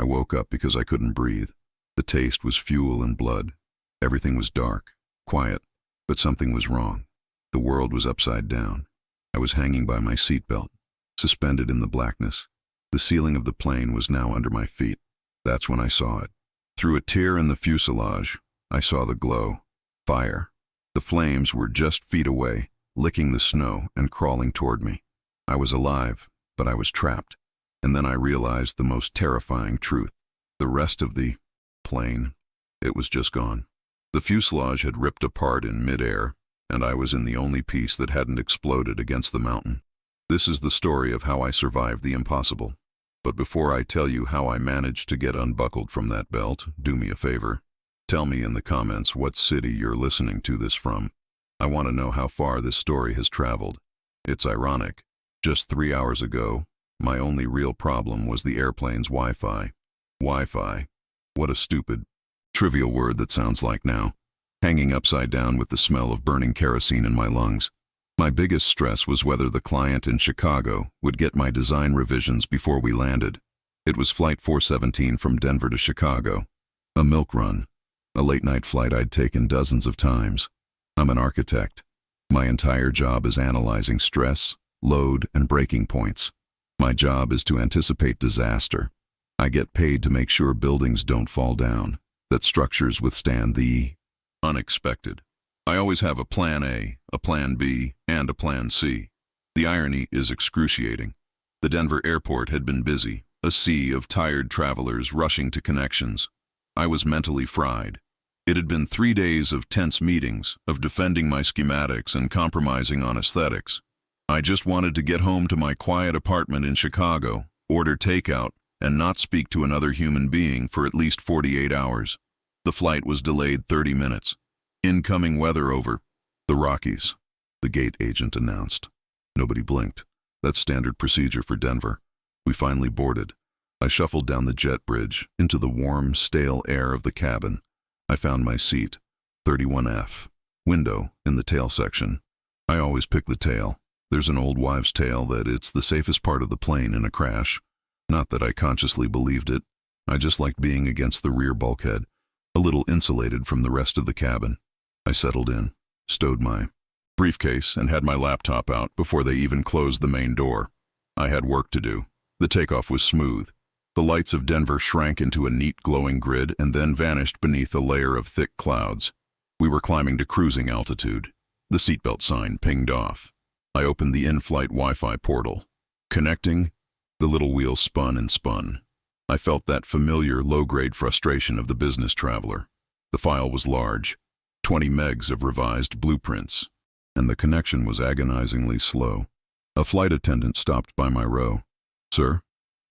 woke up because I couldn't breathe. The taste was fuel and blood. Everything was dark, quiet, but something was wrong. The world was upside down. I was hanging by my seatbelt, suspended in the blackness. The ceiling of the plane was now under my feet. That's when I saw it. Through a tear in the fuselage, I saw the glow. Fire. The flames were just feet away, licking the snow and crawling toward me. I was alive, but I was trapped. And then I realized the most terrifying truth. The rest of the plane, it was just gone. The fuselage had ripped apart in midair, and I was in the only piece that hadn't exploded against the mountain. This is the story of how I survived the impossible. But before I tell you how I managed to get unbuckled from that belt, do me a favor. Tell me in the comments what city you're listening to this from. I want to know how far this story has traveled. It's ironic. Just 3 hours ago, my only real problem was the airplane's Wi-Fi. Wi-Fi. What a stupid, trivial word that sounds like now. Hanging upside down with the smell of burning kerosene in my lungs. My biggest stress was whether the client in Chicago would get my design revisions before we landed. It was Flight 417 from Denver to Chicago. A milk run. A late-night flight I'd taken dozens of times. I'm an architect. My entire job is analyzing stress, load, and breaking points. My job is to anticipate disaster. I get paid to make sure buildings don't fall down, that structures withstand the unexpected. I always have a plan A, a plan B, and a plan C. The irony is excruciating. The Denver airport had been busy, a sea of tired travelers rushing to connections. I was mentally fried. It had been 3 days of tense meetings, of defending my schematics and compromising on aesthetics. I just wanted to get home to my quiet apartment in Chicago, order takeout, and not speak to another human being for at least 48 hours. The flight was delayed 30 minutes. Incoming weather over. The Rockies, the gate agent announced. Nobody blinked. That's standard procedure for Denver. We finally boarded. I shuffled down the jet bridge into the warm, stale air of the cabin. I found my seat, 31F, window in the tail section. I always pick the tail. There's an old wives' tale that it's the safest part of the plane in a crash. Not that I consciously believed it. I just liked being against the rear bulkhead, a little insulated from the rest of the cabin. I settled in, stowed my briefcase, and had my laptop out before they even closed the main door. I had work to do. The takeoff was smooth. The lights of Denver shrank into a neat glowing grid and then vanished beneath a layer of thick clouds. We were climbing to cruising altitude. The seatbelt sign pinged off. I opened the in-flight Wi-Fi portal. Connecting, the little wheel spun and spun. I felt that familiar low-grade frustration of the business traveler. The file was large, 20 megs of revised blueprints, and the connection was agonizingly slow. A flight attendant stopped by my row. "Sir,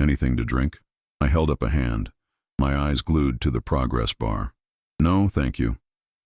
anything to drink?" I held up a hand, my eyes glued to the progress bar. "No, thank you.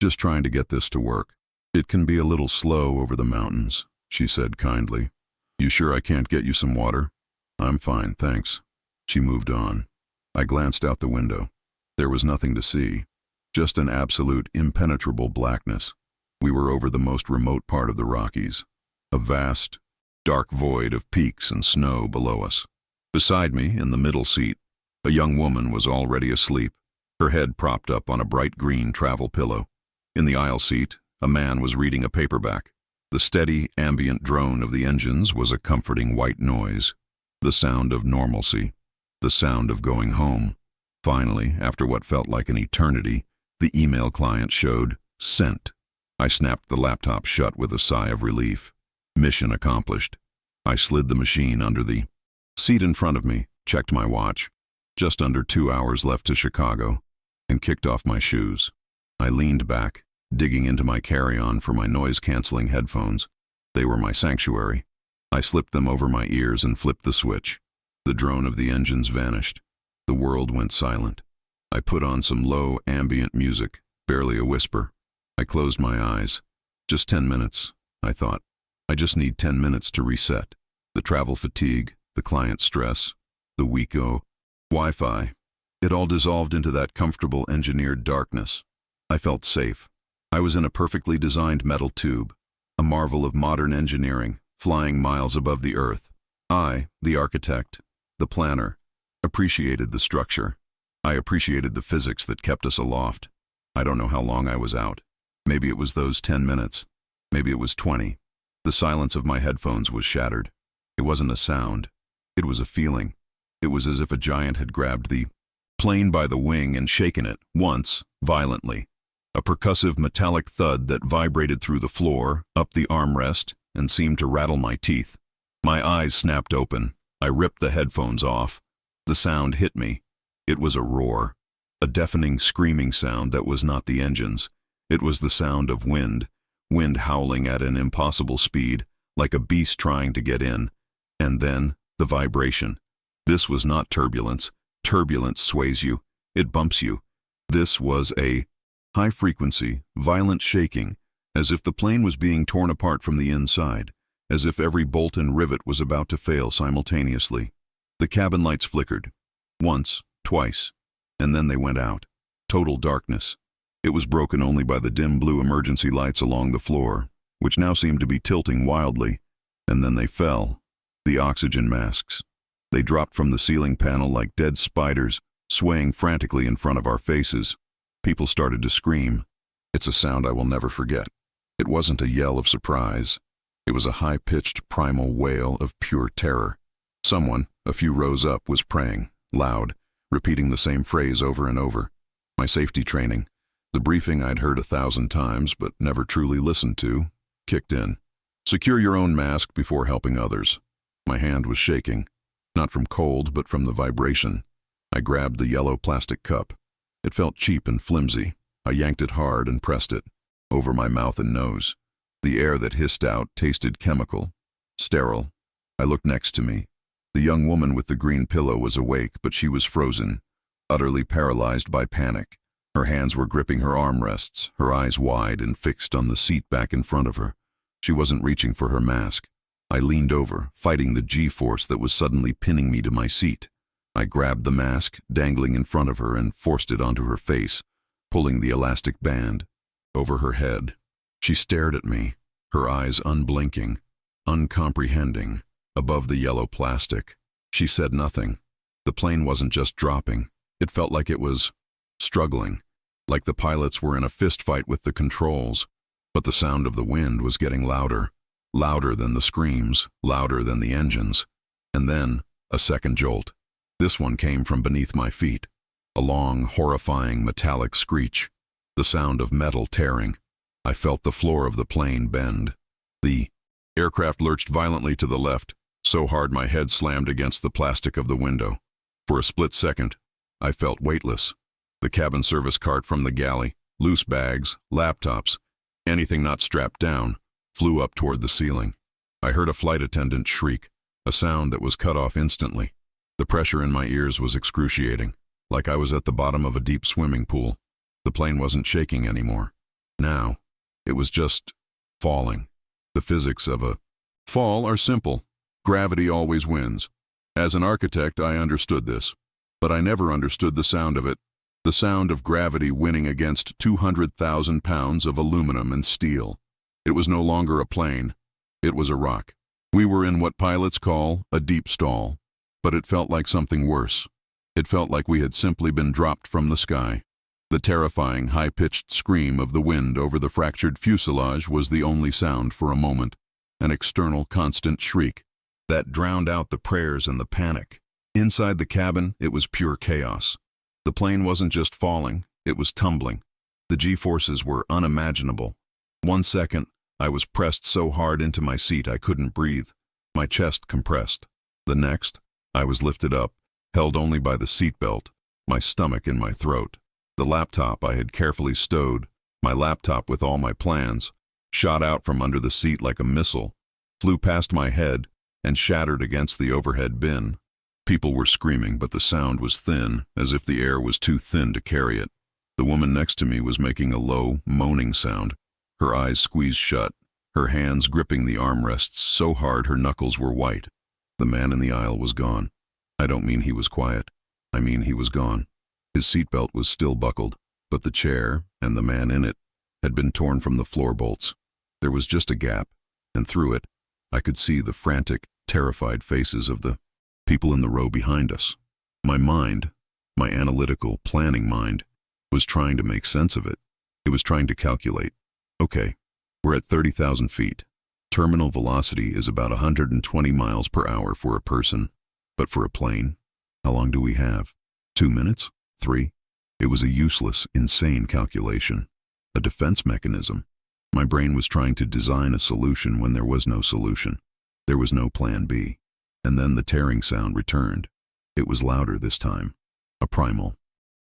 Just trying to get this to work. It can be a little slow over the mountains," she said kindly. "You sure I can't get you some water?" "I'm fine, thanks." She moved on. I glanced out the window. There was nothing to see, just an absolute impenetrable blackness. We were over the most remote part of the Rockies, a vast, dark void of peaks and snow below us. Beside me, in the middle seat, a young woman was already asleep, her head propped up on a bright green travel pillow. In the aisle seat, a man was reading a paperback. The steady, ambient drone of the engines was a comforting white noise, the sound of normalcy, the sound of going home. Finally, after what felt like an eternity, the email client showed sent. I snapped the laptop shut with a sigh of relief. Mission accomplished. I slid the machine under the seat in front of me, checked my watch. Just under 2 hours left to Chicago, and kicked off my shoes. I leaned back, digging into my carry-on for my noise-canceling headphones. They were my sanctuary. I slipped them over my ears and flipped the switch. The drone of the engines vanished. The world went silent. I put on some low, ambient music, barely a whisper. I closed my eyes. Just 10 minutes, I thought. I just need 10 minutes to reset. The travel fatigue, the client stress, the weak Wi-Fi. It all dissolved into that comfortable engineered darkness. I felt safe. I was in a perfectly designed metal tube, a marvel of modern engineering, flying miles above the earth. I, the architect, the planner, appreciated the structure. I appreciated the physics that kept us aloft. I don't know how long I was out. Maybe it was those 10 minutes. Maybe it was 20. The silence of my headphones was shattered. It wasn't a sound. It was a feeling. It was as if a giant had grabbed the plane by the wing and shaken it, once, violently. A percussive metallic thud that vibrated through the floor, up the armrest, and seemed to rattle my teeth. My eyes snapped open. I ripped the headphones off. The sound hit me. It was a roar. A deafening, screaming sound that was not the engines. It was the sound of wind. Wind howling at an impossible speed, like a beast trying to get in. And then, the vibration. This was not turbulence. Turbulence sways you. It bumps you. This was a high-frequency, violent shaking, as if the plane was being torn apart from the inside, as if every bolt and rivet was about to fail simultaneously. The cabin lights flickered. Once, twice, and then they went out. Total darkness. It was broken only by the dim blue emergency lights along the floor, which now seemed to be tilting wildly, and then they fell. The oxygen masks. They dropped from the ceiling panel like dead spiders, swaying frantically in front of our faces. People started to scream. It's a sound I will never forget. It wasn't a yell of surprise. It was a high-pitched primal wail of pure terror. Someone, a few rows up, was praying, loud, repeating the same phrase over and over. My safety training, the briefing I'd heard 1,000 times but never truly listened to, kicked in. Secure your own mask before helping others. My hand was shaking, not from cold but from the vibration. I grabbed the yellow plastic cup. It felt cheap and flimsy. I yanked it hard and pressed it, over my mouth and nose. The air that hissed out tasted chemical, sterile. I looked next to me. The young woman with the green pillow was awake, but she was frozen, utterly paralyzed by panic. Her hands were gripping her armrests, her eyes wide and fixed on the seat back in front of her. She wasn't reaching for her mask. I leaned over, fighting the G-force that was suddenly pinning me to my seat. I grabbed the mask, dangling in front of her, and forced it onto her face, pulling the elastic band over her head. She stared at me, her eyes unblinking, uncomprehending, above the yellow plastic. She said nothing. The plane wasn't just dropping. It felt like it was struggling, like the pilots were in a fistfight with the controls. But the sound of the wind was getting louder, louder than the screams, louder than the engines. And then, a second jolt. This one came from beneath my feet. A long, horrifying, metallic screech. The sound of metal tearing. I felt the floor of the plane bend. The aircraft lurched violently to the left, so hard my head slammed against the plastic of the window. For a split second, I felt weightless. The cabin service cart from the galley, loose bags, laptops, anything not strapped down, flew up toward the ceiling. I heard a flight attendant shriek, a sound that was cut off instantly. The pressure in my ears was excruciating, like I was at the bottom of a deep swimming pool. The plane wasn't shaking anymore. Now, it was just falling. The physics of a fall are simple. Gravity always wins. As an architect, I understood this, but I never understood the sound of it. The sound of gravity winning against 200,000 pounds of aluminum and steel. It was no longer a plane. It was a rock. We were in what pilots call a deep stall, but it felt like something worse. It felt like we had simply been dropped from the sky. The terrifying, high-pitched scream of the wind over the fractured fuselage was the only sound for a moment, an external, constant shriek that drowned out the prayers and the panic. Inside the cabin, it was pure chaos. The plane wasn't just falling, it was tumbling. The G-forces were unimaginable. 1 second, I was pressed so hard into my seat I couldn't breathe. My chest compressed. The next, I was lifted up, held only by the seatbelt, my stomach in my throat. The laptop I had carefully stowed, my laptop with all my plans, shot out from under the seat like a missile, flew past my head, and shattered against the overhead bin. People were screaming, but the sound was thin, as if the air was too thin to carry it. The woman next to me was making a low, moaning sound, her eyes squeezed shut, her hands gripping the armrests so hard her knuckles were white. The man in the aisle was gone. I don't mean he was quiet. I mean he was gone. His seatbelt was still buckled, but the chair, and the man in it, had been torn from the floor bolts. There was just a gap, and through it, I could see the frantic, terrified faces of the people in the row behind us. My My analytical, planning mind was trying to make sense of it. It was trying to calculate. Okay, we're at 30,000 feet. Terminal velocity is about 120 miles per hour for a person. But for a plane, how long do we have? 2 minutes? 3? It was a useless, insane calculation. A defense mechanism. My brain was trying to design a solution when there was no solution. There was no plan B. And then the tearing sound returned. It was louder this time. A primal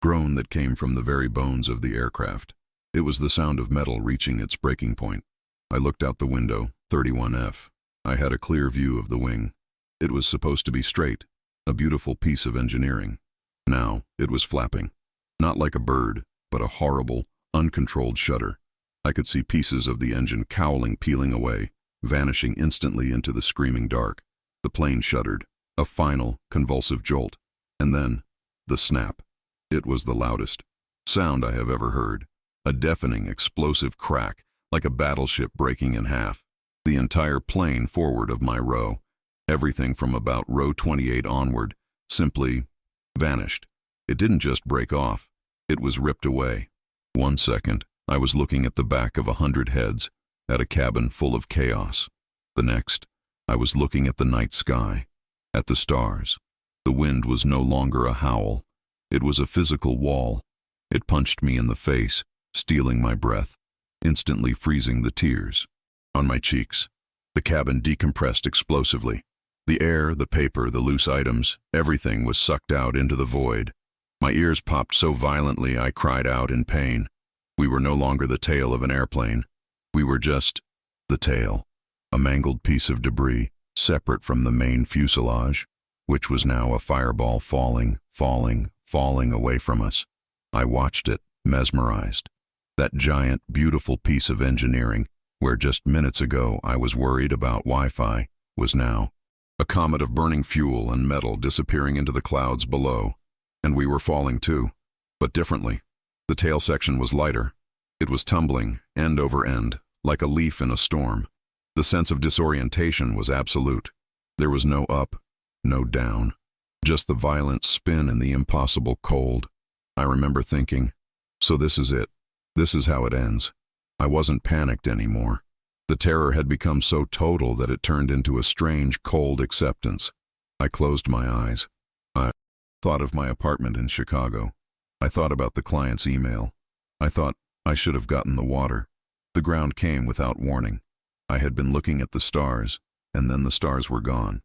groan that came from the very bones of the aircraft. It was the sound of metal reaching its breaking point. I looked out the window, 31F. I had a clear view of the wing. It was supposed to be straight, a beautiful piece of engineering. Now, it was flapping. Not like a bird, but a horrible, uncontrolled shudder. I could see pieces of the engine cowling, peeling away, vanishing instantly into the screaming dark. The plane shuddered, a final, convulsive jolt. And then, the snap. It was the loudest sound I have ever heard. A deafening, explosive crack, like a battleship breaking in half. The entire plane forward of my row, everything from about row 28 onward, simply vanished. It didn't just break off. It was ripped away. 1 second, I was looking at the back of 100 heads, at a cabin full of chaos. The next, I was looking at the night sky, at the stars. The wind was no longer a howl. It was a physical wall. It punched me in the face, stealing my breath, instantly freezing the tears on my cheeks. The cabin decompressed explosively. The air, the paper, the loose items, everything was sucked out into the void. My ears popped so violently I cried out in pain. We were no longer the tail of an airplane. We were just the tail, a mangled piece of debris, separate from the main fuselage, which was now a fireball falling away from us. I watched it, mesmerized. That giant, beautiful piece of engineering, where just minutes ago I was worried about Wi-Fi, was now a comet of burning fuel and metal disappearing into the clouds below. And we were falling too, but differently. The tail section was lighter. It was tumbling, end over end, like a leaf in a storm. The sense of disorientation was absolute. There was no up, no down, just the violent spin and the impossible cold. I remember thinking, so this is it. This is how it ends. I wasn't panicked anymore. The terror had become so total that it turned into a strange, cold acceptance. I closed my eyes. I thought of my apartment in Chicago. I thought about the client's email. I thought I should have gotten the water. The ground came without warning. I had been looking at the stars, and then the stars were gone.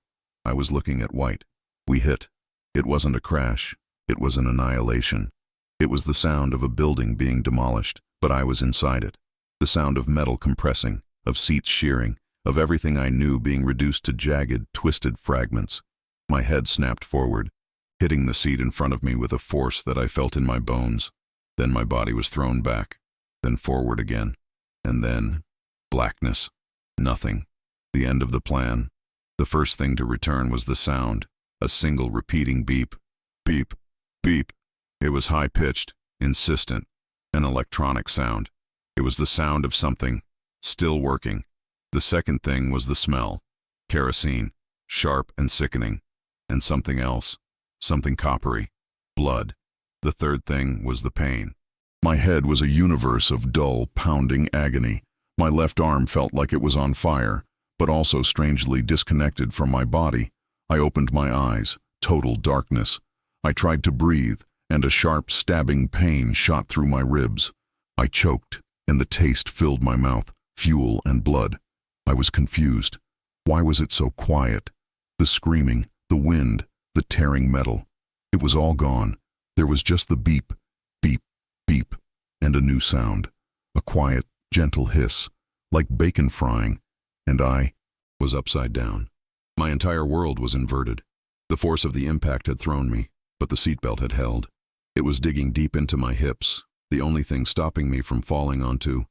I was looking at white. We hit. It wasn't a crash. It was an annihilation. It was the sound of a building being demolished, but I was inside it. The sound of metal compressing, of seats shearing, of everything I knew being reduced to jagged, twisted fragments. My head snapped forward, hitting the seat in front of me with a force that I felt in my bones. Then my body was thrown back, then forward again, and then blackness. Nothing. The end of the plan. The first thing to return was the sound, a single repeating beep, beep, beep. It was high-pitched, insistent, an electronic sound. It was the sound of something still working. The second thing was the smell, kerosene, sharp and sickening, and something else, something coppery, blood. The third thing was the pain. My head was a universe of dull, pounding agony. My left arm felt like it was on fire, but also strangely disconnected from my body. I opened my eyes, total darkness. I tried to breathe, and a sharp, stabbing pain shot through my ribs. I choked, and the taste filled my mouth, fuel and blood. I was confused. Why was it so quiet? The screaming, the wind, the tearing metal. It was all gone. There was just the beep, beep, beep, and a new sound. A quiet, gentle hiss, like bacon frying, and I was upside down. My entire world was inverted. The force of the impact had thrown me, but the seatbelt had held. It was digging deep into my hips, the only thing stopping me from falling onto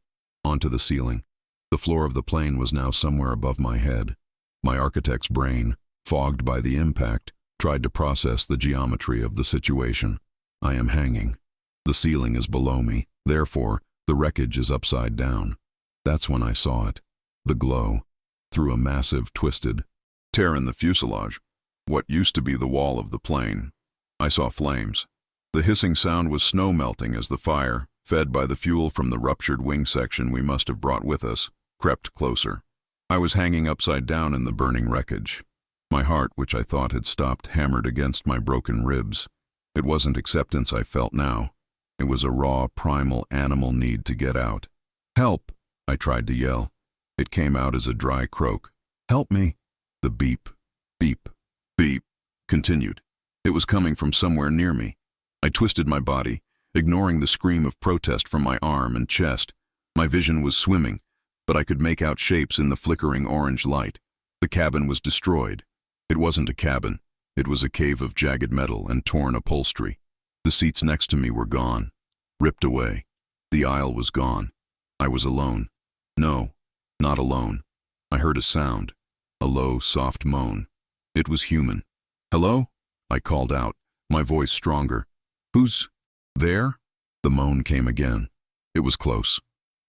the ceiling. The floor of the plane was now somewhere above my head. My architect's brain, fogged by the impact, tried to process the geometry of the situation. I am hanging. The ceiling is below me, therefore, the wreckage is upside down. That's when I saw it. The glow. Through a massive, twisted tear in the fuselage, what used to be the wall of the plane, I saw flames. The hissing sound was snow melting as the fire, fed by the fuel from the ruptured wing section we must have brought with us, crept closer. I was hanging upside down in the burning wreckage. My heart, which I thought had stopped, hammered against my broken ribs. It wasn't acceptance I felt now. It was a raw, primal, animal need to get out. "Help!" I tried to yell. It came out as a dry croak. "Help me!" The beep, beep, beep continued. It was coming from somewhere near me. I twisted my body, ignoring the scream of protest from my arm and chest. My vision was swimming, but I could make out shapes in the flickering orange light. The cabin was destroyed. It wasn't a cabin. It was a cave of jagged metal and torn upholstery. The seats next to me were gone, ripped away. The aisle was gone. I was alone. No, not alone. I heard a sound, a low, soft moan. It was human. "Hello?" I called out, my voice stronger. "Who's there?" The moan came again. It was close.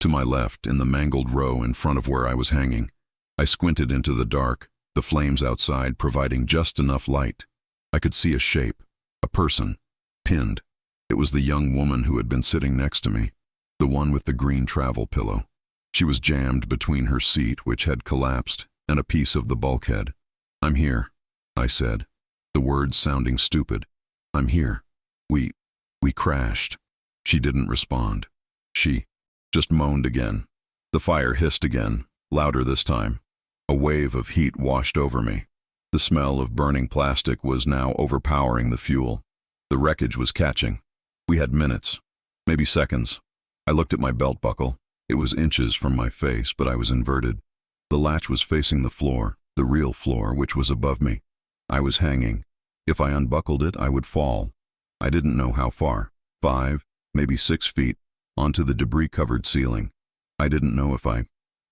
To my left, in the mangled row in front of where I was hanging. I squinted into the dark, the flames outside providing just enough light. I could see a shape, a person, pinned. It was the young woman who had been sitting next to me, the one with the green travel pillow. She was jammed between her seat, which had collapsed, and a piece of the bulkhead. "I'm here," I said, the words sounding stupid. "I'm here. We crashed." She didn't respond. She just moaned again. The fire hissed again, louder this time. A wave of heat washed over me. The smell of burning plastic was now overpowering the fuel. The wreckage was catching. We had minutes, maybe seconds. I looked at my belt buckle. It was inches from my face, but I was inverted. The latch was facing the floor, the real floor, which was above me. I was hanging. If I unbuckled it, I would fall. I didn't know how far. 5, maybe 6 feet, onto the debris-covered ceiling. I didn't know if I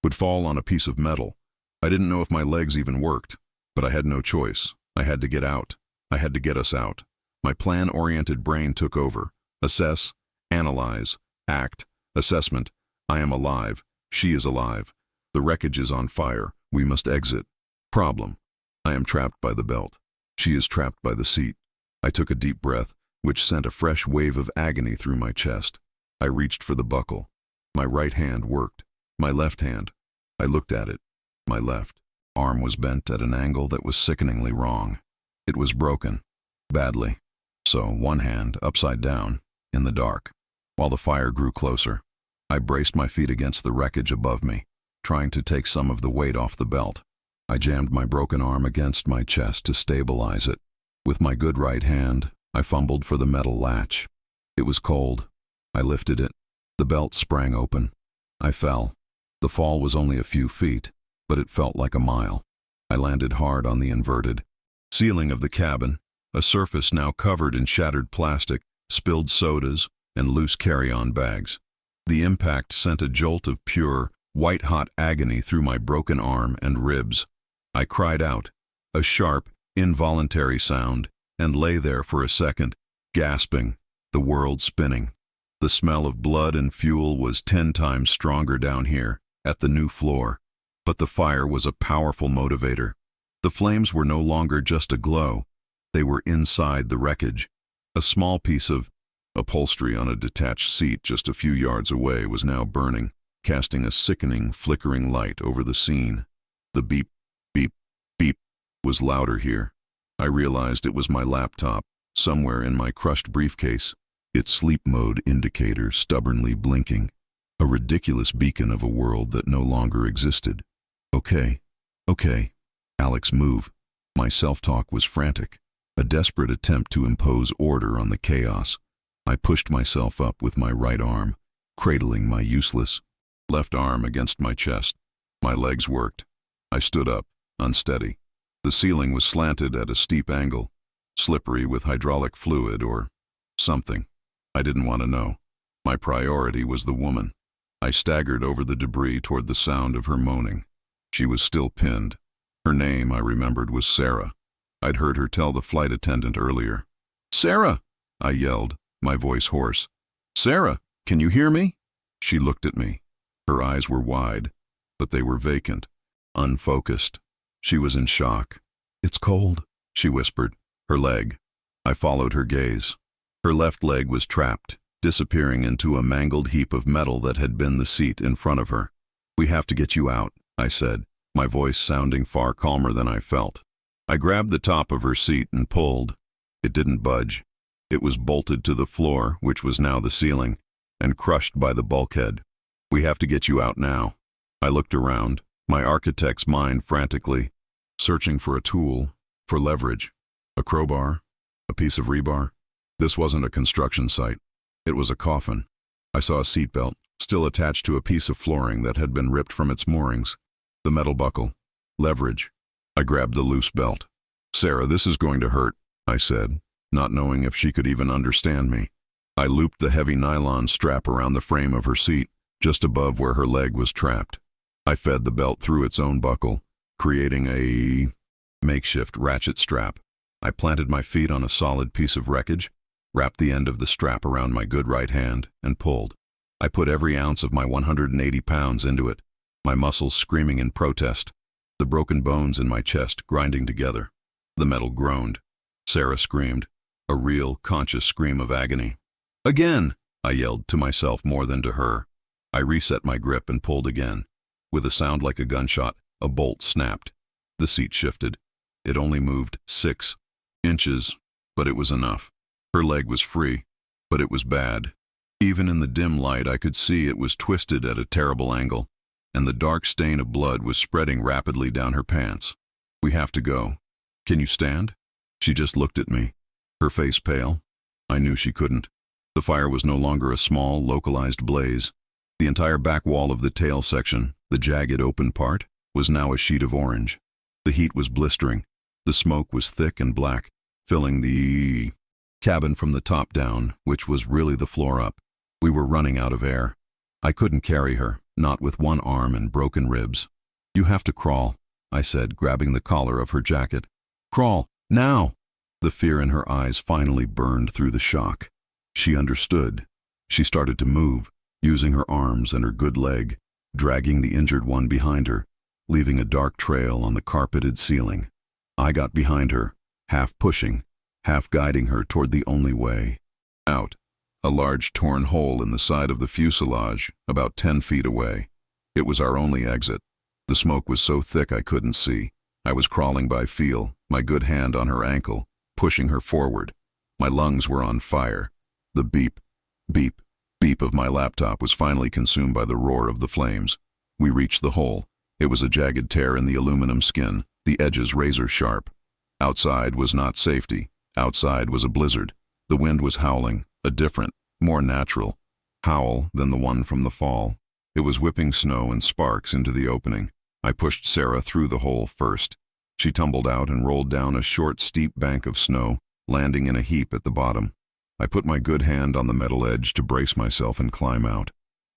would fall on a piece of metal. I didn't know if my legs even worked, but I had no choice. I had to get out. I had to get us out. My plan-oriented brain took over. Assess, analyze, act, assessment. I am alive. She is alive. The wreckage is on fire. We must exit. Problem. I am trapped by the belt. She is trapped by the seat. I took a deep breath, which sent a fresh wave of agony through my chest. I reached for the buckle. My right hand worked. My left hand. I looked at it. My left arm was bent at an angle that was sickeningly wrong. It was broken. Badly. So, one hand, upside down, in the dark. While the fire grew closer, I braced my feet against the wreckage above me, trying to take some of the weight off the belt. I jammed my broken arm against my chest to stabilize it. With my good right hand, I fumbled for the metal latch. It was cold. I lifted it. The belt sprang open. I fell. The fall was only a few feet, but it felt like a mile. I landed hard on the inverted ceiling of the cabin, a surface now covered in shattered plastic, spilled sodas, and loose carry-on bags. The impact sent a jolt of pure, white-hot agony through my broken arm and ribs. I cried out, a sharp, involuntary sound, and lay there for a second, gasping, the world spinning. The smell of blood and fuel was 10 times stronger down here, at the new floor. But the fire was a powerful motivator. The flames were no longer just a glow. They were inside the wreckage. A small piece of upholstery on a detached seat just a few yards away was now burning, casting a sickening, flickering light over the scene. The beep, beep, beep was louder here. I realized it was my laptop, somewhere in my crushed briefcase, its sleep mode indicator stubbornly blinking, a ridiculous beacon of a world that no longer existed. Okay. Alex, move. My self-talk was frantic, a desperate attempt to impose order on the chaos. I pushed myself up with my right arm, cradling my useless left arm against my chest. My legs worked. I stood up, unsteady. The ceiling was slanted at a steep angle, slippery with hydraulic fluid or something. I didn't want to know. My priority was the woman. I staggered over the debris toward the sound of her moaning. She was still pinned. Her name, I remembered, was Sarah. I'd heard her tell the flight attendant earlier. "Sarah!" I yelled, my voice hoarse. "Sarah, can you hear me?" She looked at me. Her eyes were wide, but they were vacant, unfocused. She was in shock. "It's cold," she whispered. Her leg. I followed her gaze. Her left leg was trapped, disappearing into a mangled heap of metal that had been the seat in front of her. "We have to get you out," I said, my voice sounding far calmer than I felt. I grabbed the top of her seat and pulled. It didn't budge. It was bolted to the floor, which was now the ceiling, and crushed by the bulkhead. "We have to get you out now." I looked around, my architect's mind frantically, searching for a tool, for leverage. A crowbar, a piece of rebar. This wasn't a construction site. It was a coffin. I saw a seatbelt, still attached to a piece of flooring that had been ripped from its moorings. The metal buckle. Leverage. I grabbed the loose belt. "Sarah, this is going to hurt," I said, not knowing if she could even understand me. I looped the heavy nylon strap around the frame of her seat, just above where her leg was trapped. I fed the belt through its own buckle, creating a makeshift ratchet strap. I planted my feet on a solid piece of wreckage, wrapped the end of the strap around my good right hand, and pulled. I put every ounce of my 180 pounds into it, my muscles screaming in protest, the broken bones in my chest grinding together. The metal groaned. Sarah screamed, a real, conscious scream of agony. "Again!" I yelled, to myself more than to her. I reset my grip and pulled again. With a sound like a gunshot, a bolt snapped. The seat shifted. It only moved 6 inches, but it was enough. Her leg was free, but it was bad. Even in the dim light, I could see it was twisted at a terrible angle, and the dark stain of blood was spreading rapidly down her pants. "We have to go. Can you stand?" She just looked at me, her face pale. I knew she couldn't. The fire was no longer a small, localized blaze. The entire back wall of the tail section, the jagged open part, was now a sheet of orange. The heat was blistering. The smoke was thick and black, filling the cabin from the top down, which was really the floor up. We were running out of air. I couldn't carry her, not with one arm and broken ribs. "You have to crawl," I said, grabbing the collar of her jacket. "Crawl, now!" The fear in her eyes finally burned through the shock. She understood. She started to move, using her arms and her good leg, dragging the injured one behind her, leaving a dark trail on the carpeted ceiling. I got behind her, half pushing, half guiding her toward the only way. Out. A large torn hole in the side of the fuselage, about 10 feet away. It was our only exit. The smoke was so thick I couldn't see. I was crawling by feel, my good hand on her ankle, pushing her forward. My lungs were on fire. The beep, beep, beep of my laptop was finally consumed by the roar of the flames. We reached the hole. It was a jagged tear in the aluminum skin, the edges razor sharp. Outside was not safety. Outside was a blizzard. The wind was howling, a different, more natural howl than the one from the fall. It was whipping snow and sparks into the opening. I pushed Sarah through the hole first. She tumbled out and rolled down a short, steep bank of snow, landing in a heap at the bottom. I put my good hand on the metal edge to brace myself and climb out.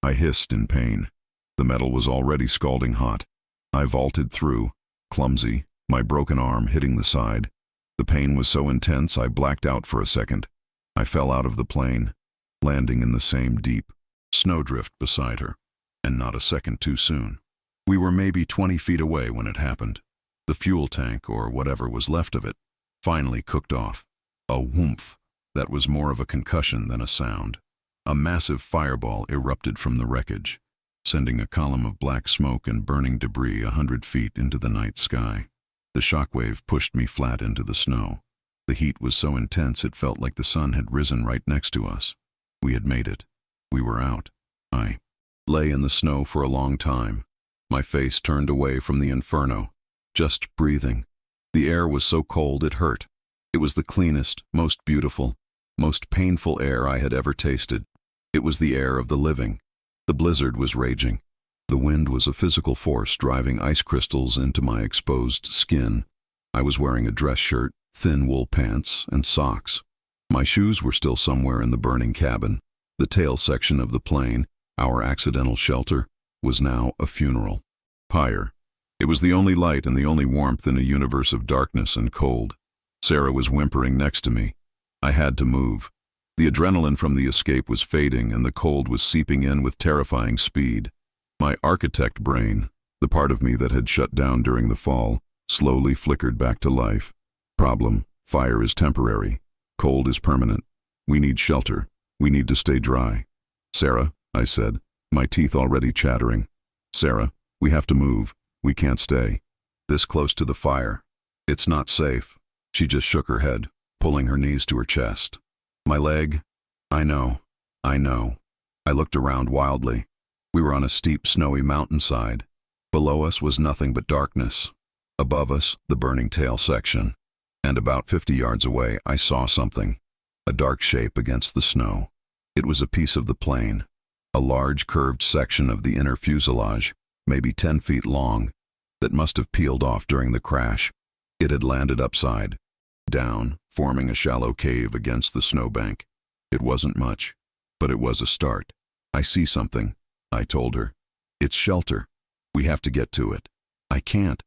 I hissed in pain. The metal was already scalding hot. I vaulted through, clumsy, my broken arm hitting the side. The pain was so intense I blacked out for a second. I fell out of the plane, landing in the same deep snowdrift beside her, and not a second too soon. We were maybe 20 feet away when it happened. The fuel tank, or whatever was left of it, finally cooked off. A whoomph that was more of a concussion than a sound. A massive fireball erupted from the wreckage, sending a column of black smoke and burning debris 100 feet into the night sky. The shockwave pushed me flat into the snow. The heat was so intense it felt like the sun had risen right next to us. We had made it. We were out. I lay in the snow for a long time, my face turned away from the inferno, just breathing. The air was so cold it hurt. It was the cleanest, most beautiful, most painful air I had ever tasted. It was the air of the living. The blizzard was raging. The wind was a physical force driving ice crystals into my exposed skin. I was wearing a dress shirt, thin wool pants, and socks. My shoes were still somewhere in the burning cabin. The tail section of the plane, our accidental shelter, was now a funeral pyre. It was the only light and the only warmth in a universe of darkness and cold. Sarah was whimpering next to me. I had to move. The adrenaline from the escape was fading and the cold was seeping in with terrifying speed. My architect brain, the part of me that had shut down during the fall, slowly flickered back to life. Problem: fire is temporary. Cold is permanent. We need shelter. We need to stay dry. Sarah, I said, my teeth already chattering. Sarah, we have to move. We can't stay this close to the fire. It's not safe. She just shook her head, pulling her knees to her chest. My leg? I know. I know. I looked around wildly. We were on a steep, snowy mountainside. Below us was nothing but darkness. Above us, the burning tail section. And about 50 yards away, I saw something. A dark shape against the snow. It was a piece of the plane. A large curved section of the inner fuselage, maybe 10 feet long, that must have peeled off during the crash. It had landed upside down, forming a shallow cave against the snowbank. It wasn't much, but it was a start. I see something, I told her. It's shelter. We have to get to it. I can't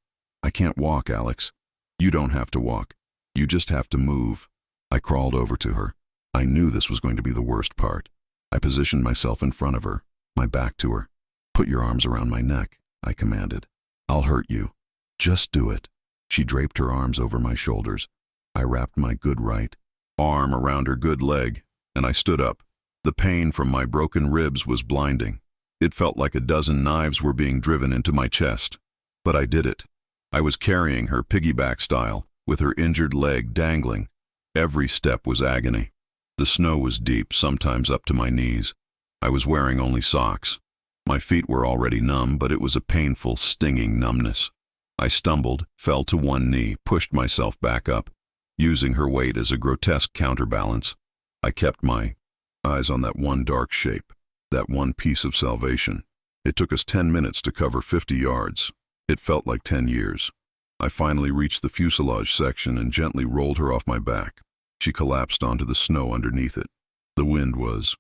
walk, Alex. You don't have to walk. You just have to move. I crawled over to her. I knew this was going to be the worst part. I positioned myself in front of her, my back to her. Put your arms around my neck, I commanded. I'll hurt you. Just do it. She draped her arms over my shoulders. I wrapped my good right arm around her good leg, and I stood up. The pain from my broken ribs was blinding. It felt like a dozen knives were being driven into my chest. But I did it. I was carrying her piggyback style, with her injured leg dangling. Every step was agony. The snow was deep, sometimes up to my knees. I was wearing only socks. My feet were already numb, but it was a painful, stinging numbness. I stumbled, fell to one knee, pushed myself back up, using her weight as a grotesque counterbalance. I kept my eyes on that one dark shape, that one piece of salvation. It took us 10 minutes to cover 50 yards. It felt like 10 years. I finally reached the fuselage section and gently rolled her off my back. She collapsed onto the snow underneath it. The wind was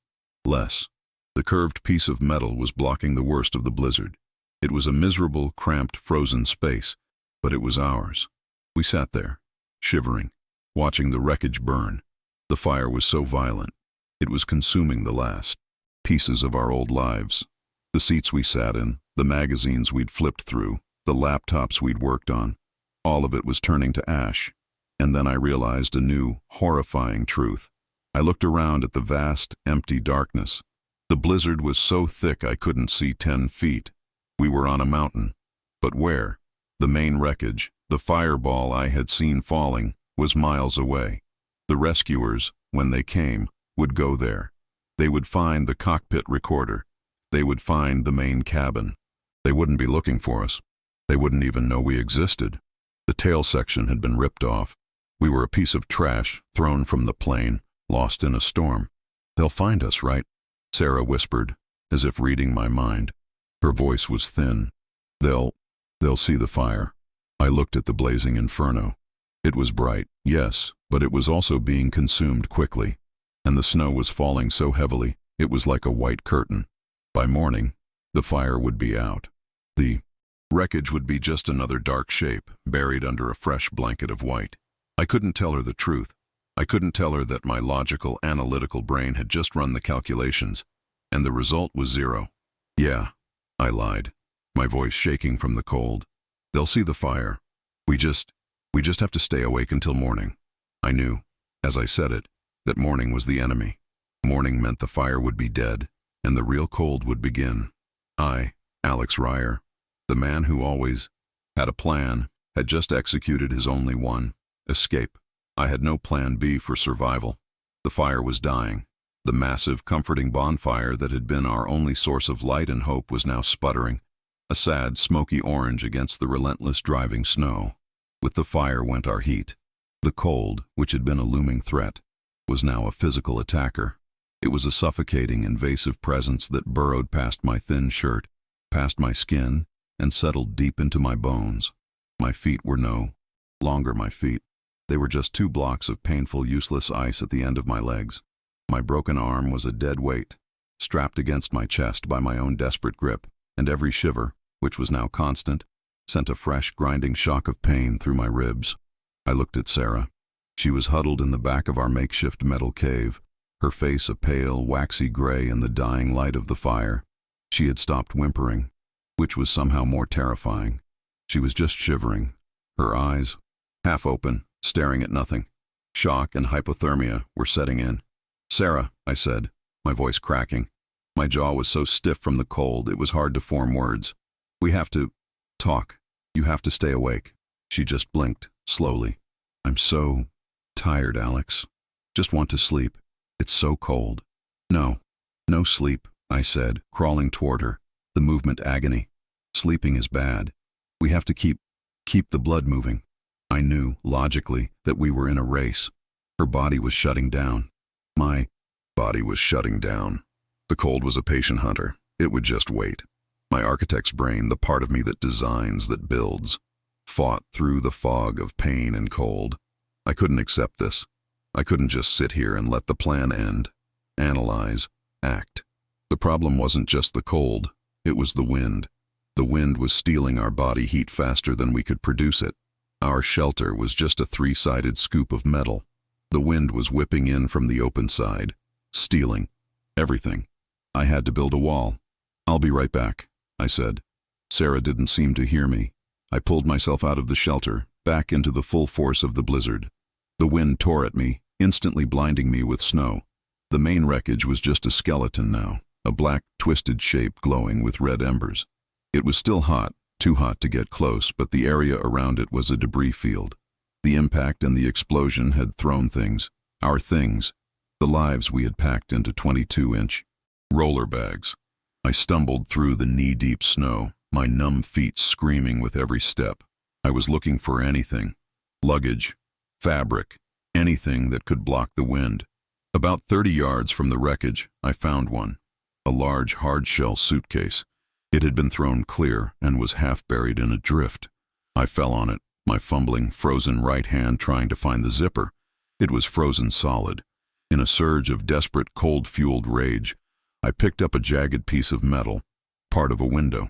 less. The curved piece of metal was blocking the worst of the blizzard. It was a miserable, cramped, frozen space, but it was ours. We sat there, shivering, watching the wreckage burn. The fire was so violent. It was consuming the last pieces of our old lives. The seats we sat in, the magazines we'd flipped through, the laptops we'd worked on. All of it was turning to ash. And then I realized a new, horrifying truth. I looked around at the vast, empty darkness. The blizzard was so thick I couldn't see 10 feet. We were on a mountain. But where? The main wreckage, the fireball I had seen falling, was miles away. The rescuers, when they came, would go there. They would find the cockpit recorder. They would find the main cabin. They wouldn't be looking for us. They wouldn't even know we existed. The tail section had been ripped off. We were a piece of trash thrown from the plane, lost in a storm. They'll find us, right? Sarah whispered, as if reading my mind. Her voice was thin. They'll see the fire. I looked at the blazing inferno. It was bright, yes, but it was also being consumed quickly. And the snow was falling so heavily, it was like a white curtain. By morning, the fire would be out. The wreckage would be just another dark shape, buried under a fresh blanket of white. I couldn't tell her the truth. I couldn't tell her that my logical, analytical brain had just run the calculations, and the result was 0. Yeah, I lied, my voice shaking from the cold. They'll see the fire. We just have to stay awake until morning. I knew, as I said it, that morning was the enemy. Morning meant the fire would be dead, and the real cold would begin. I, Alex Ryer, the man who always had a plan, had just executed his only one: escape. I had no plan B for survival. The fire was dying. The massive, comforting bonfire that had been our only source of light and hope was now sputtering, a sad, smoky orange against the relentless driving snow. With the fire went our heat. The cold, which had been a looming threat, was now a physical attacker. It was a suffocating, invasive presence that burrowed past my thin shirt, past my skin, and settled deep into my bones. My feet were no longer my feet. They were just 2 blocks of painful, useless ice at the end of my legs. My broken arm was a dead weight, strapped against my chest by my own desperate grip, and every shiver, which was now constant, sent a fresh, grinding shock of pain through my ribs. I looked at Sarah. She was huddled in the back of our makeshift metal cave, her face a pale, waxy gray in the dying light of the fire. She had stopped whimpering, which was somehow more terrifying. She was just shivering, her eyes half open, staring at nothing. Shock and hypothermia were setting in. "Sarah," I said, my voice cracking. My jaw was so stiff from the cold it was hard to form words. "We have to talk. You have to stay awake." She just blinked, slowly. "I'm so tired, Alex. Just want to sleep. It's so cold." "No, no sleep," I said, crawling toward her, the movement agony. "Sleeping is bad. We have to keep the blood moving." I knew, logically, that we were in a race. Her body was shutting down. My body was shutting down. The cold was a patient hunter. It would just wait. My architect's brain, the part of me that designs, that builds, fought through the fog of pain and cold. I couldn't accept this. I couldn't just sit here and let the plan end. Analyze, act. The problem wasn't just the cold. It was the wind. The wind was stealing our body heat faster than we could produce it. Our shelter was just a three-sided scoop of metal. The wind was whipping in from the open side, stealing everything. I had to build a wall. "I'll be right back," I said. Sarah didn't seem to hear me. I pulled myself out of the shelter, back into the full force of the blizzard. The wind tore at me, instantly blinding me with snow. The main wreckage was just a skeleton now, a black, twisted shape glowing with red embers. It was still hot, too hot to get close, but the area around it was a debris field. The impact and the explosion had thrown things, our things, the lives we had packed into 22-inch roller bags. I stumbled through the knee-deep snow, my numb feet screaming with every step. I was looking for anything, luggage, fabric, anything that could block the wind. About 30 yards from the wreckage, I found one, a large hard-shell suitcase. It had been thrown clear and was half buried in a drift. I fell on it, my fumbling, frozen right hand trying to find the zipper. It was frozen solid. In a surge of desperate, cold-fueled rage, I picked up a jagged piece of metal, part of a window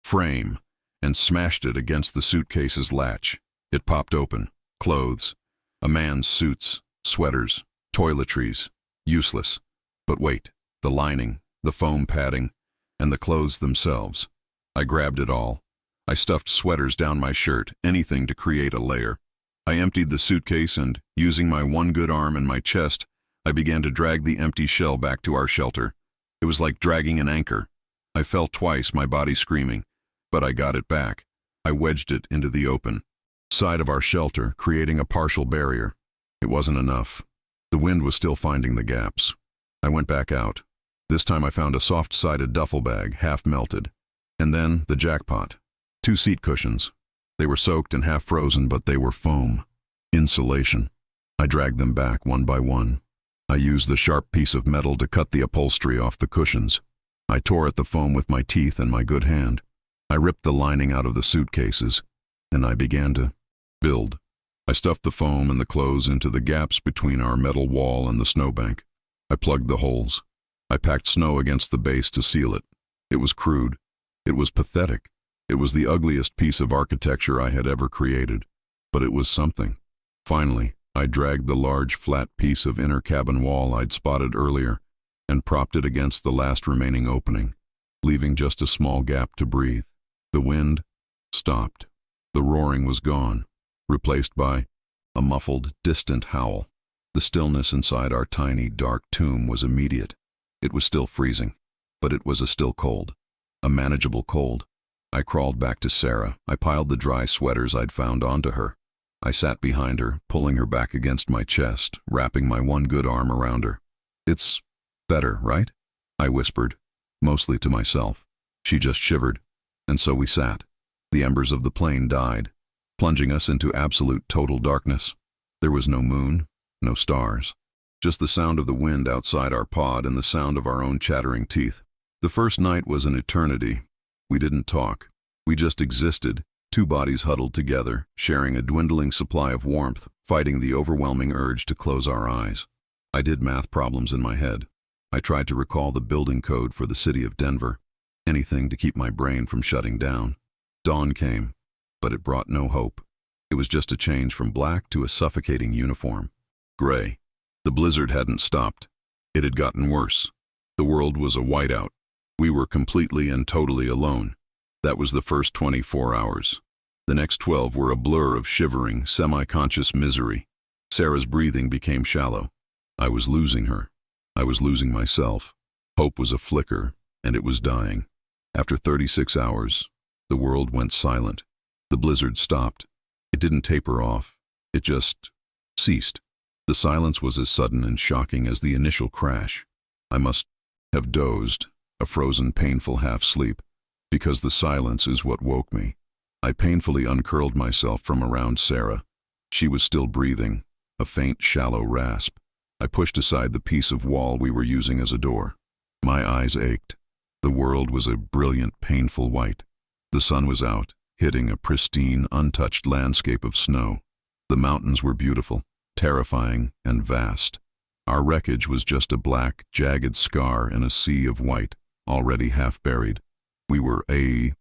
frame, and smashed it against the suitcase's latch. It popped open. Clothes, a man's suits, sweaters, toiletries, useless. But wait, the lining, the foam padding, and the clothes themselves. I grabbed it all. I stuffed sweaters down my shirt, anything to create a layer. I emptied the suitcase and, using my one good arm and my chest, I began to drag the empty shell back to our shelter. It was like dragging an anchor. I fell twice, my body screaming, but I got it back. I wedged it into the open side of our shelter, creating a partial barrier. It wasn't enough. The wind was still finding the gaps. I went back out. This time I found a soft-sided duffel bag, half melted. And then the jackpot. 2 seat cushions. They were soaked and half frozen, but they were foam. Insulation. I dragged them back one by one. I used the sharp piece of metal to cut the upholstery off the cushions. I tore at the foam with my teeth and my good hand. I ripped the lining out of the suitcases, and I began to build. I stuffed the foam and the clothes into the gaps between our metal wall and the snowbank. I plugged the holes. I packed snow against the base to seal it. It was crude. It was pathetic. It was the ugliest piece of architecture I had ever created. But it was something. Finally, I dragged the large, flat piece of inner cabin wall I'd spotted earlier and propped it against the last remaining opening, leaving just a small gap to breathe. The wind stopped. The roaring was gone, replaced by a muffled, distant howl. The stillness inside our tiny, dark tomb was immediate. It was still freezing, but it was a still cold, a manageable cold. I crawled back to Sarah. I piled the dry sweaters I'd found onto her. I sat behind her, pulling her back against my chest, wrapping my one good arm around her. "It's better, right?" I whispered, mostly to myself. She just shivered, and so we sat. The embers of the plane died, plunging us into absolute total darkness. There was no moon, no stars, just the sound of the wind outside our pod and the sound of our own chattering teeth. The first night was an eternity. We didn't talk. We just existed, 2 bodies huddled together, sharing a dwindling supply of warmth, fighting the overwhelming urge to close our eyes. I did math problems in my head. I tried to recall the building code for the city of Denver, anything to keep my brain from shutting down. Dawn came, but it brought no hope. It was just a change from black to a suffocating uniform. Gray. The blizzard hadn't stopped. It had gotten worse. The world was a whiteout. We were completely and totally alone. That was the first 24 hours. The next 12 were a blur of shivering, semi-conscious misery. Sarah's breathing became shallow. I was losing her. I was losing myself. Hope was a flicker, and it was dying. After 36 hours, the world went silent. The blizzard stopped. It didn't taper off. It just ceased. The silence was as sudden and shocking as the initial crash. I must have dozed, a frozen, painful half-sleep, because the silence is what woke me. I painfully uncurled myself from around Sarah. She was still breathing, a faint, shallow rasp. I pushed aside the piece of wall we were using as a door. My eyes ached. The world was a brilliant, painful white. The sun was out, hitting a pristine, untouched landscape of snow. The mountains were beautiful, terrifying, and vast. Our wreckage was just a black, jagged scar in a sea of white, already half buried. We were a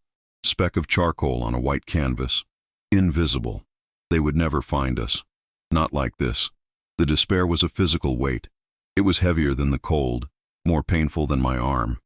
speck of charcoal on a white canvas. Invisible. They would never find us. Not like this. The despair was a physical weight. It was heavier than the cold, more painful than my arm.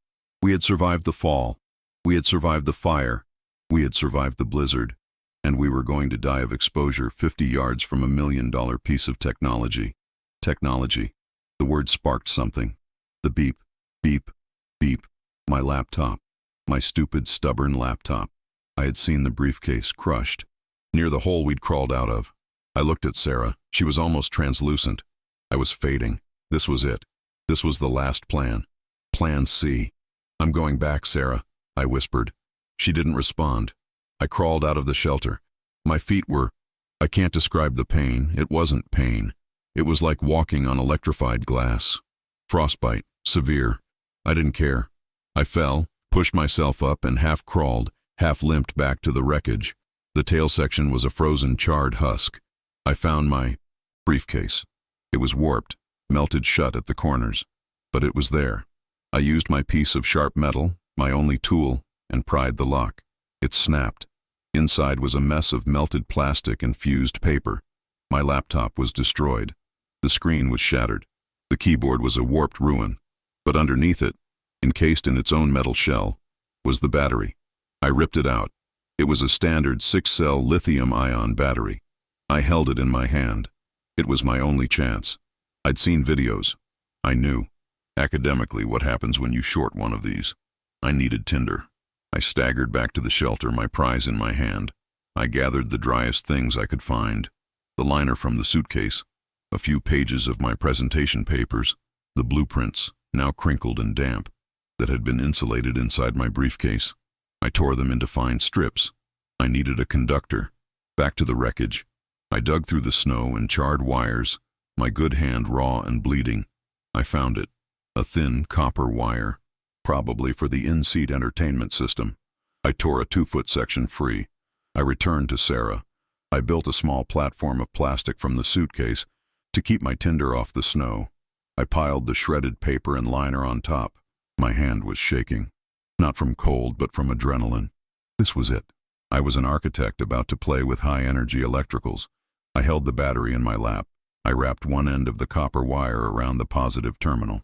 We had survived the fall. We had survived the fire. We had survived the blizzard. And we were going to die of exposure 50 yards from a $1 million piece of technology. Technology. The word sparked something. The beep, beep, beep. My laptop. My stupid, stubborn laptop. I had seen the briefcase crushed, near the hole we'd crawled out of. I looked at Sarah. She was almost translucent. I was fading. This was it. This was the last plan. Plan C. "I'm going back, Sarah," I whispered. She didn't respond. I crawled out of the shelter. My feet were... I can't describe the pain. It wasn't pain. It was like walking on electrified glass. Frostbite. Severe. I didn't care. I fell, pushed myself up, and half crawled, half limped back to the wreckage. The tail section was a frozen, charred husk. I found my briefcase. It was warped, melted shut at the corners, but it was there. I used my piece of sharp metal, my only tool, and pried the lock. It snapped. Inside was a mess of melted plastic and fused paper. My laptop was destroyed. The screen was shattered. The keyboard was a warped ruin. But underneath it, encased in its own metal shell, was the battery. I ripped it out. It was a standard 6-cell lithium-ion battery. I held it in my hand. It was my only chance. I'd seen videos. I knew, academically, what happens when you short one of these. I needed tinder. I staggered back to the shelter, my prize in my hand. I gathered the driest things I could find. The liner from the suitcase, a few pages of my presentation papers, the blueprints, now crinkled and damp, that had been insulated inside my briefcase. I tore them into fine strips. I needed a conductor. Back to the wreckage. I dug through the snow and charred wires, my good hand raw and bleeding. I found it. A thin copper wire, probably for the in-seat entertainment system. I tore a 2-foot section free. I returned to Sarah. I built a small platform of plastic from the suitcase to keep my tinder off the snow. I piled the shredded paper and liner on top. My hand was shaking. Not from cold, but from adrenaline. This was it. I was an architect about to play with high-energy electricals. I held the battery in my lap. I wrapped one end of the copper wire around the positive terminal.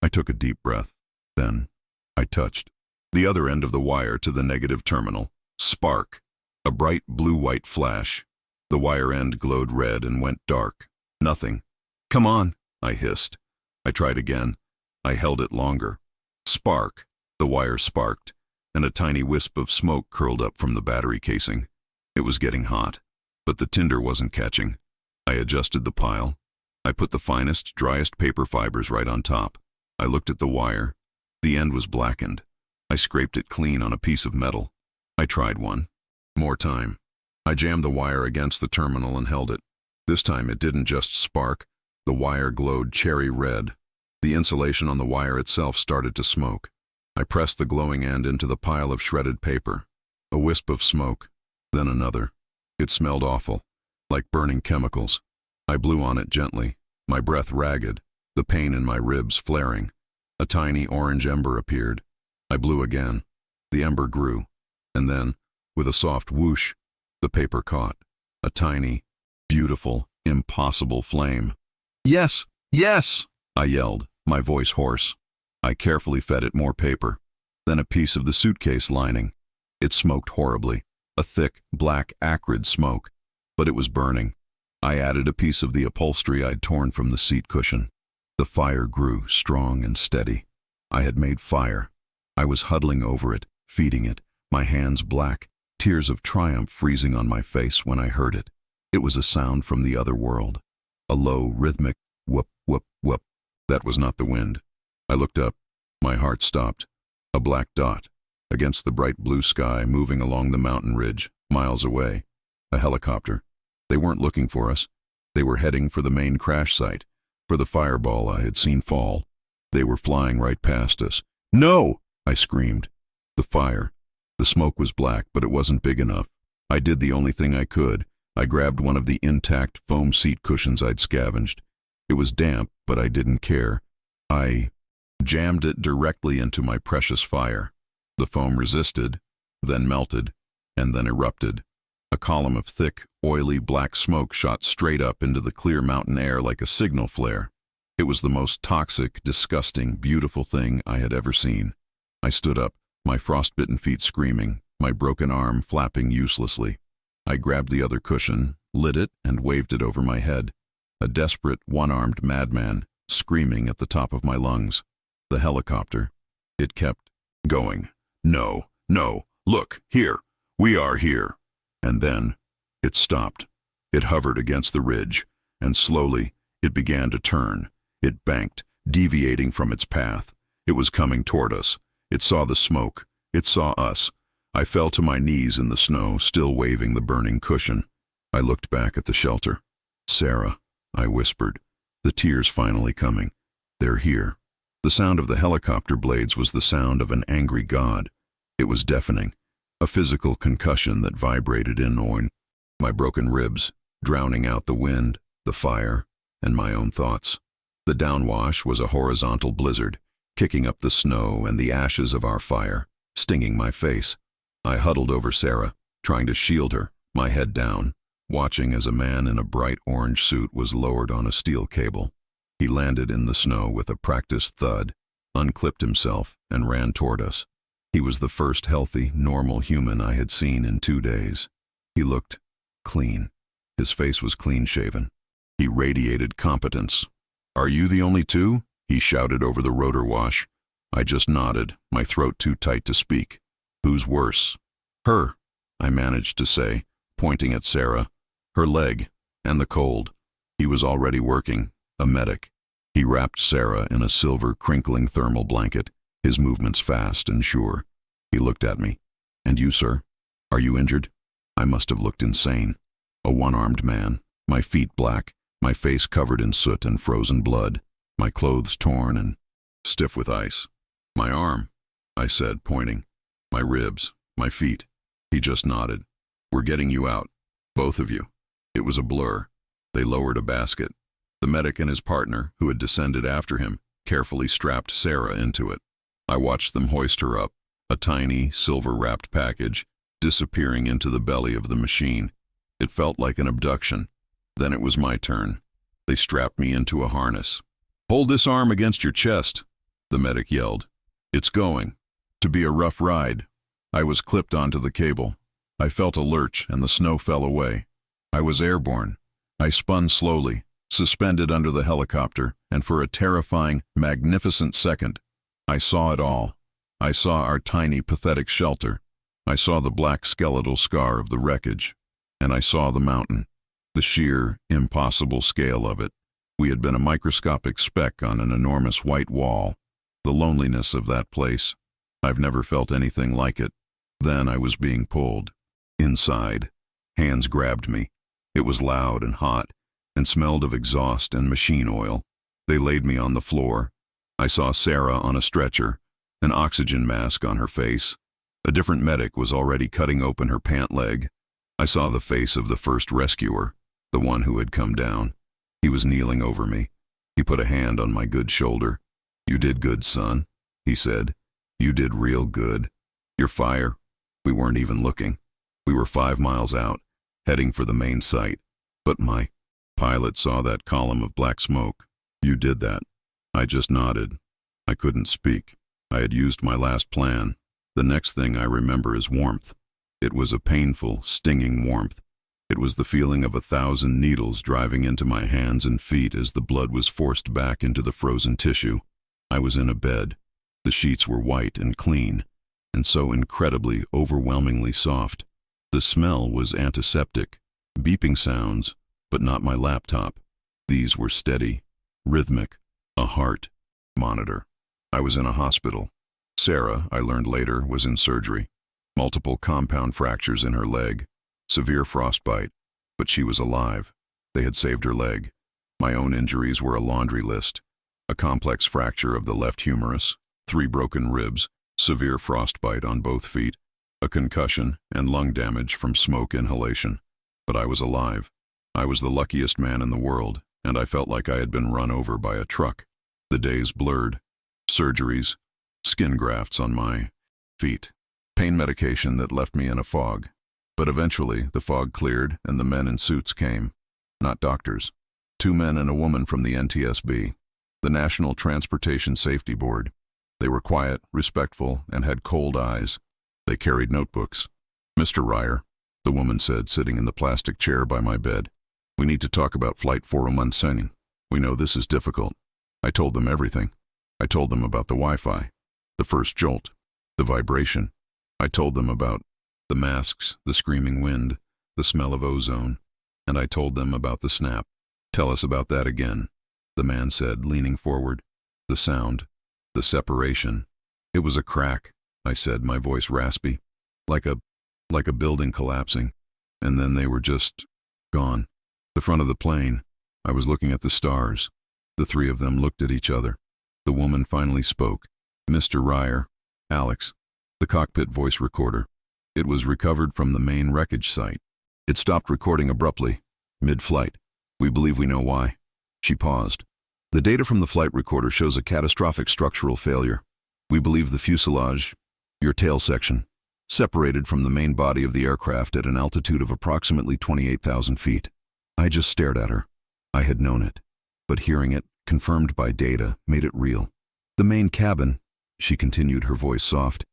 I took a deep breath. Then I touched the other end of the wire to the negative terminal. Spark. A bright blue-white flash. The wire end glowed red and went dark. Nothing. "Come on," I hissed. I tried again. I held it longer. Spark. The wire sparked, and a tiny wisp of smoke curled up from the battery casing. It was getting hot, but the tinder wasn't catching. I adjusted the pile. I put the finest, driest paper fibers right on top. I looked at the wire. The end was blackened. I scraped it clean on a piece of metal. I tried one. More time. I jammed the wire against the terminal and held it. This time it didn't just spark. The wire glowed cherry red. The insulation on the wire itself started to smoke. I pressed the glowing end into the pile of shredded paper. A wisp of smoke, then another. It smelled awful, like burning chemicals. I blew on it gently, my breath ragged, the pain in my ribs flaring. A tiny orange ember appeared. I blew again. The ember grew, and then, with a soft whoosh, the paper caught. A tiny, beautiful, impossible flame. "Yes! Yes!" I yelled, my voice hoarse. I carefully fed it more paper, then a piece of the suitcase lining. It smoked horribly, a thick, black, acrid smoke, but it was burning. I added a piece of the upholstery I'd torn from the seat cushion. The fire grew, strong and steady. I had made fire. I was huddling over it, feeding it, my hands black, tears of triumph freezing on my face when I heard it. It was a sound from the other world. A low, rhythmic whoop, whoop, whoop. That was not the wind. I looked up. My heart stopped. A black dot, against the bright blue sky, moving along the mountain ridge, miles away. A helicopter. They weren't looking for us. They were heading for the main crash site, for the fireball I had seen fall. They were flying right past us. "No!" I screamed. The fire. The smoke was black, but it wasn't big enough. I did the only thing I could. I grabbed one of the intact foam seat cushions I'd scavenged. It was damp, but I didn't care. I jammed it directly into my precious fire. The foam resisted, then melted, and then erupted. A column of thick, oily black smoke shot straight up into the clear mountain air like a signal flare. It was the most toxic, disgusting, beautiful thing I had ever seen. I stood up, my frostbitten feet screaming, my broken arm flapping uselessly. I grabbed the other cushion, lit it, and waved it over my head. A desperate, one-armed madman, screaming at the top of my lungs. The helicopter. It kept going. "No, no, look, here. We are here." And then it stopped. It hovered against the ridge, and slowly it began to turn. It banked, deviating from its path. It was coming toward us. It saw the smoke. It saw us. I fell to my knees in the snow, still waving the burning cushion. I looked back at the shelter. "Sarah," I whispered, the tears finally coming. "They're here." The sound of the helicopter blades was the sound of an angry god. It was deafening, a physical concussion that vibrated in my broken ribs, drowning out the wind, the fire, and my own thoughts. The downwash was a horizontal blizzard, kicking up the snow and the ashes of our fire, stinging my face. I huddled over Sarah, trying to shield her, my head down, watching as a man in a bright orange suit was lowered on a steel cable. He landed in the snow with a practiced thud, unclipped himself, and ran toward us. He was the first healthy, normal human I had seen in 2 days. He looked clean. His face was clean-shaven. He radiated competence. "Are you the only two?" he shouted over the rotor wash. I just nodded, my throat too tight to speak. "Who's worse?" "Her," I managed to say, pointing at Sarah. "Her leg, and the cold." He was already working, a medic. He wrapped Sarah in a silver, crinkling thermal blanket, his movements fast and sure. He looked at me. "And you, sir? Are you injured?" I must have looked insane. A one-armed man, my feet black, my face covered in soot and frozen blood, my clothes torn and stiff with ice. "My arm," I said, pointing. "My ribs, my feet." He just nodded. "We're getting you out. Both of you." It was a blur. They lowered a basket. The medic and his partner, who had descended after him, carefully strapped Sarah into it. I watched them hoist her up, a tiny, silver-wrapped package, disappearing into the belly of the machine. It felt like an abduction. Then it was my turn. They strapped me into a harness. "Hold this arm against your chest," the medic yelled. "It's going to be a rough ride." I was clipped onto the cable. I felt a lurch and the snow fell away. I was airborne. I spun slowly, suspended under the helicopter, and for a terrifying, magnificent second, I saw it all. I saw our tiny, pathetic shelter. I saw the black skeletal scar of the wreckage. And I saw the mountain, the sheer, impossible scale of it. We had been a microscopic speck on an enormous white wall. The loneliness of that place. I've never felt anything like it. Then I was being pulled. Inside. Hands grabbed me. It was loud and hot, and smelled of exhaust and machine oil. They laid me on the floor. I saw Sarah on a stretcher, an oxygen mask on her face. A different medic was already cutting open her pant leg. I saw the face of the first rescuer, the one who had come down. He was kneeling over me. He put a hand on my good shoulder. "You did good, son," he said. "You did real good. Your fire." We weren't even looking. We were 5 miles out, heading for the main site. But my pilot saw that column of black smoke. "You did that." I just nodded. I couldn't speak. I had used my last plan. The next thing I remember is warmth. It was a painful, stinging warmth. It was the feeling of 1,000 needles driving into my hands and feet as the blood was forced back into the frozen tissue. I was in a bed. The sheets were white and clean, and so incredibly, overwhelmingly soft. The smell was antiseptic. Beeping sounds, but not my laptop. These were steady, rhythmic, a heart monitor. I was in a hospital. Sarah, I learned later, was in surgery. Multiple compound fractures in her leg, severe frostbite, but she was alive. They had saved her leg. My own injuries were a laundry list. A complex fracture of the left humerus, 3 broken ribs, severe frostbite on both feet, a concussion, and lung damage from smoke inhalation. But I was alive. I was the luckiest man in the world, and I felt like I had been run over by a truck. The days blurred. Surgeries, skin grafts on my feet, pain medication that left me in a fog. But eventually, the fog cleared and the men in suits came. Not doctors. 2 men and a woman from the NTSB, the National Transportation Safety Board. They were quiet, respectful, and had cold eyes. They carried notebooks. "Mr. Ryer," the woman said, sitting in the plastic chair by my bed, "we need to talk about Flight 417. We know this is difficult." I told them everything. I told them about the Wi-Fi, the first jolt, the vibration. I told them about the masks, the screaming wind, the smell of ozone, and I told them about the snap. "Tell us about that again," the man said, leaning forward. "The sound, the separation." "It was a crack," I said, my voice raspy, like a building collapsing, and then they were just gone. The front of the plane, I was looking at the stars. The 3 of them looked at each other. The woman finally spoke. "Mr. Ryer, Alex." The cockpit voice recorder. It was recovered from the main wreckage site. It stopped recording abruptly, mid-flight. "We believe we know why." She paused. "The data from the flight recorder shows a catastrophic structural failure. We believe the fuselage, your tail section, separated from the main body of the aircraft at an altitude of approximately 28,000 feet. I just stared at her. I had known it, but hearing it, confirmed by data, made it real. "The main cabin," she continued, her voice soft,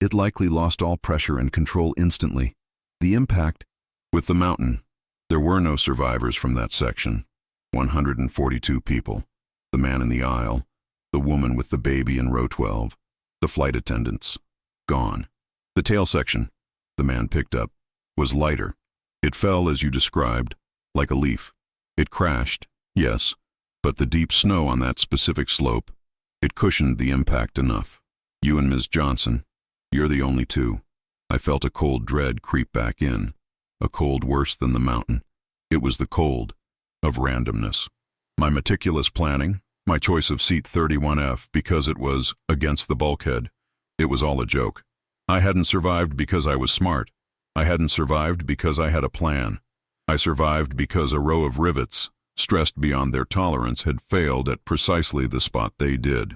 It likely lost all pressure and control instantly. The impact with the mountain. There were no survivors from that section. 142 people. The man in the aisle, the woman with the baby in row 12, the flight attendants. Gone. The tail section," the man picked up, "was lighter. It fell as you described, like a leaf. It crashed, yes, but the deep snow on that specific slope, it cushioned the impact enough. You and Ms. Johnson, you're the only 2. I felt a cold dread creep back in, a cold worse than the mountain. It was the cold of randomness. My meticulous planning, my choice of seat 31F because it was against the bulkhead, it was all a joke. I hadn't survived because I was smart. I hadn't survived because I had a plan. I survived because a row of rivets, stressed beyond their tolerance, had failed at precisely the spot they did.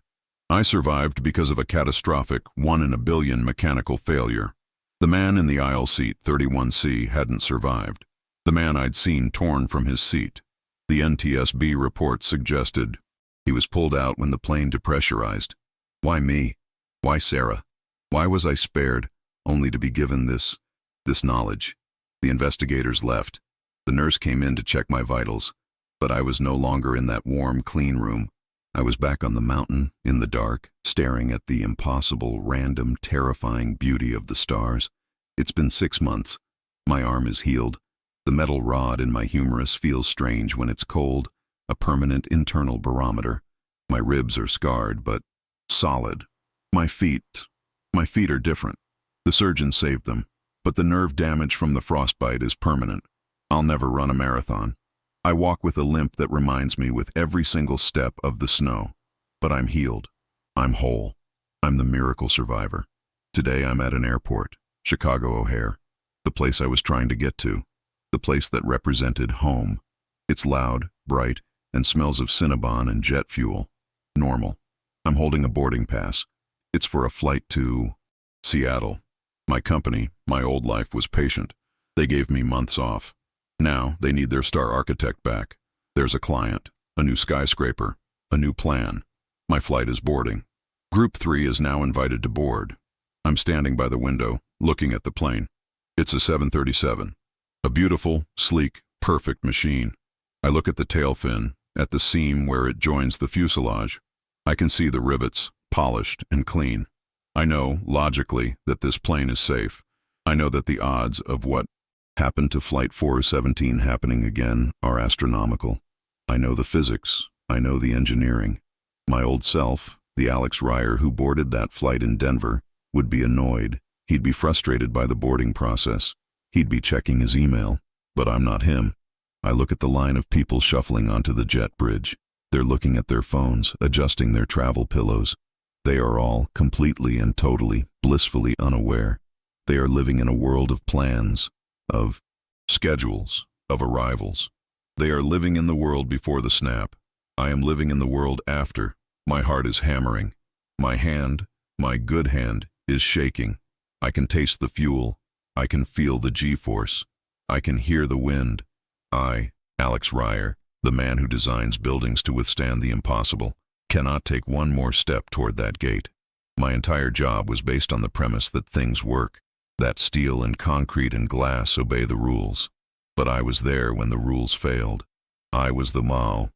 I survived because of a catastrophic 1 in a billion mechanical failure. The man in the aisle seat 31C hadn't survived. The man I'd seen torn from his seat. The NTSB report suggested he was pulled out when the plane depressurized. Why me? Why Sarah? Why was I spared, only to be given this knowledge? The investigators left. The nurse came in to check my vitals, but I was no longer in that warm, clean room. I was back on the mountain, in the dark, staring at the impossible, random, terrifying beauty of the stars. It's been 6 months. My arm is healed. The metal rod in my humerus feels strange when it's cold, a permanent internal barometer. My ribs are scarred, but solid. My feet are different. The surgeon saved them, but the nerve damage from the frostbite is permanent. I'll never run a marathon. I walk with a limp that reminds me with every single step of the snow. But I'm healed. I'm whole. I'm the miracle survivor. Today I'm at an airport, Chicago O'Hare, the place I was trying to get to, the place that represented home. It's loud, bright, and smells of Cinnabon and jet fuel. Normal. I'm holding a boarding pass. It's for a flight to Seattle. My company, my old life, was patient. They gave me months off. Now they need their star architect back. There's a client, a new skyscraper, a new plan. My flight is boarding. Group 3 is now invited to board. I'm standing by the window, looking at the plane. It's a 737. A beautiful, sleek, perfect machine. I look at the tail fin, at the seam where it joins the fuselage. I can see the rivets, polished and clean. I know, logically, that this plane is safe. I know that the odds of what happened to Flight 417 happening again are astronomical. I know the physics. I know the engineering. My old self, the Alex Ryer who boarded that flight in Denver, would be annoyed. He'd be frustrated by the boarding process. He'd be checking his email. But I'm not him. I look at the line of people shuffling onto the jet bridge. They're looking at their phones, adjusting their travel pillows. They are all completely and totally, blissfully unaware. They are living in a world of plans, of schedules, of arrivals. They are living in the world before the snap. I am living in the world after. My heart is hammering. My hand, my good hand, is shaking. I can taste the fuel. I can feel the G-force. I can hear the wind. I, Alex Ryer, the man who designs buildings to withstand the impossible, cannot take one more step toward that gate. My entire job was based on the premise that things work, that steel and concrete and glass obey the rules. But I was there when the rules failed. I was the Mao,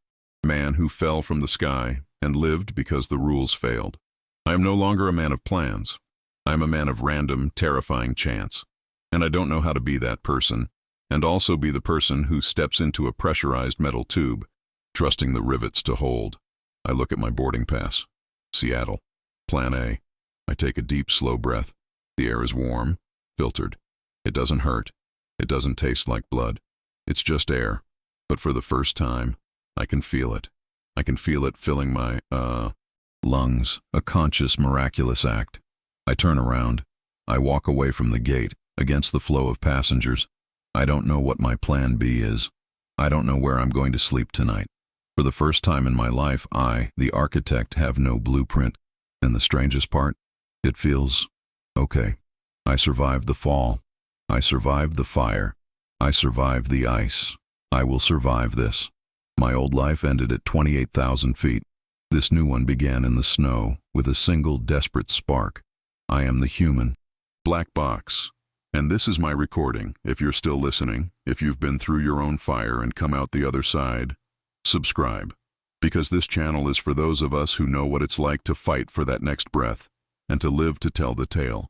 man who fell from the sky and lived because the rules failed. I am no longer a man of plans. I am a man of random, terrifying chance. And I don't know how to be that person, and also be the person who steps into a pressurized metal tube, trusting the rivets to hold. I look at my boarding pass. Seattle. Plan A. I take a deep, slow breath. The air is warm, filtered. It doesn't hurt. It doesn't taste like blood. It's just air. But for the first time, I can feel it. I can feel it filling my, lungs, a conscious, miraculous act. I turn around. I walk away from the gate, against the flow of passengers. I don't know what my plan B is. I don't know where I'm going to sleep tonight. For the first time in my life, I, the architect, have no blueprint. And the strangest part, it feels okay. I survived the fall. I survived the fire. I survived the ice. I will survive this. My old life ended at 28,000 feet. This new one began in the snow with a single desperate spark. I am the human. Black box. And this is my recording. If you're still listening, if you've been through your own fire and come out the other side, subscribe. Because this channel is for those of us who know what it's like to fight for that next breath and to live to tell the tale.